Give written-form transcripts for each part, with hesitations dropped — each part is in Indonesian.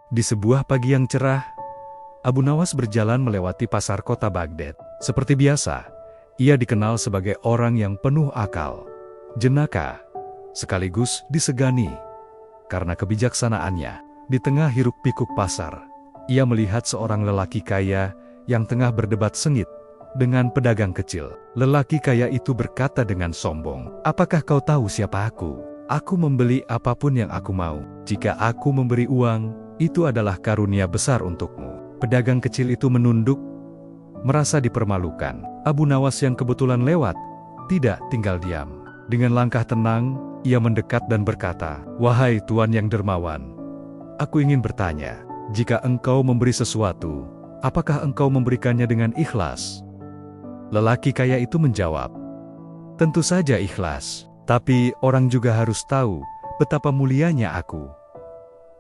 Di sebuah pagi yang cerah, Abu Nawas berjalan melewati pasar kota Baghdad. Seperti biasa, ia dikenal sebagai orang yang penuh akal, jenaka, sekaligus disegani. Karena kebijaksanaannya, di tengah hiruk-pikuk pasar, ia melihat seorang lelaki kaya yang tengah berdebat sengit dengan pedagang kecil. Lelaki kaya itu berkata dengan sombong, "Apakah kau tahu siapa aku? Aku membeli apapun yang aku mau. Jika aku memberi uang, itu adalah karunia besar untukmu." Pedagang kecil itu menunduk, merasa dipermalukan. Abu Nawas yang kebetulan lewat, tidak tinggal diam. Dengan langkah tenang, ia mendekat dan berkata, "Wahai Tuan yang dermawan, aku ingin bertanya, jika engkau memberi sesuatu, apakah engkau memberikannya dengan ikhlas?" Lelaki kaya itu menjawab, "Tentu saja ikhlas, tapi orang juga harus tahu betapa mulianya aku."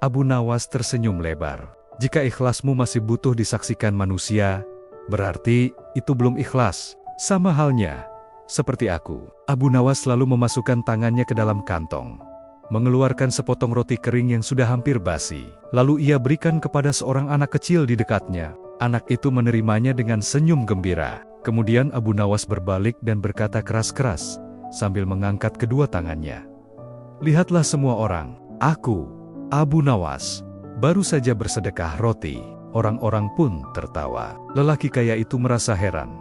Abu Nawas tersenyum lebar. "Jika ikhlasmu masih butuh disaksikan manusia, berarti itu belum ikhlas. Sama halnya seperti aku." Abu Nawas lalu memasukkan tangannya ke dalam kantong, mengeluarkan sepotong roti kering yang sudah hampir basi. Lalu ia berikan kepada seorang anak kecil di dekatnya. Anak itu menerimanya dengan senyum gembira. Kemudian Abu Nawas berbalik dan berkata keras-keras sambil mengangkat kedua tangannya, "Lihatlah semua orang, aku, Abu Nawas, baru saja bersedekah roti." Orang-orang pun tertawa. Lelaki kaya itu merasa heran,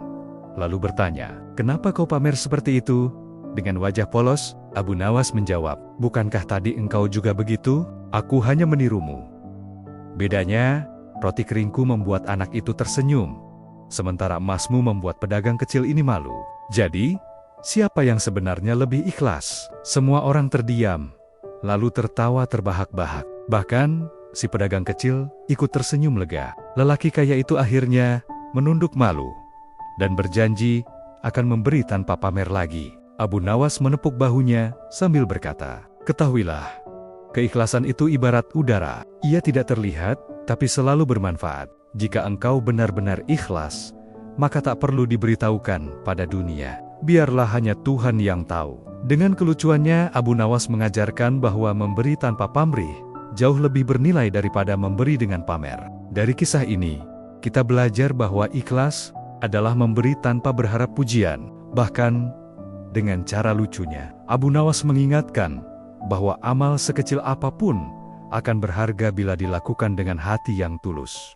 lalu bertanya, "Kenapa kau pamer seperti itu?" Dengan wajah polos, Abu Nawas menjawab, "Bukankah tadi engkau juga begitu? Aku hanya menirumu. Bedanya, roti keringku membuat anak itu tersenyum, sementara emasmu membuat pedagang kecil ini malu. Jadi, siapa yang sebenarnya lebih ikhlas?" Semua orang terdiam, lalu tertawa terbahak-bahak. Bahkan, si pedagang kecil ikut tersenyum lega. Lelaki kaya itu akhirnya menunduk malu dan berjanji akan memberi tanpa pamer lagi. Abu Nawas menepuk bahunya sambil berkata, "Ketahuilah, keikhlasan itu ibarat udara. Ia tidak terlihat, tapi selalu bermanfaat. Jika engkau benar-benar ikhlas, maka tak perlu diberitahukan pada dunia. Biarlah hanya Tuhan yang tahu." Dengan kelucuannya, Abu Nawas mengajarkan bahwa memberi tanpa pamrih jauh lebih bernilai daripada memberi dengan pamer. Dari kisah ini, kita belajar bahwa ikhlas adalah memberi tanpa berharap pujian. Bahkan, dengan cara lucunya, Abu Nawas mengingatkan bahwa amal sekecil apapun akan berharga bila dilakukan dengan hati yang tulus.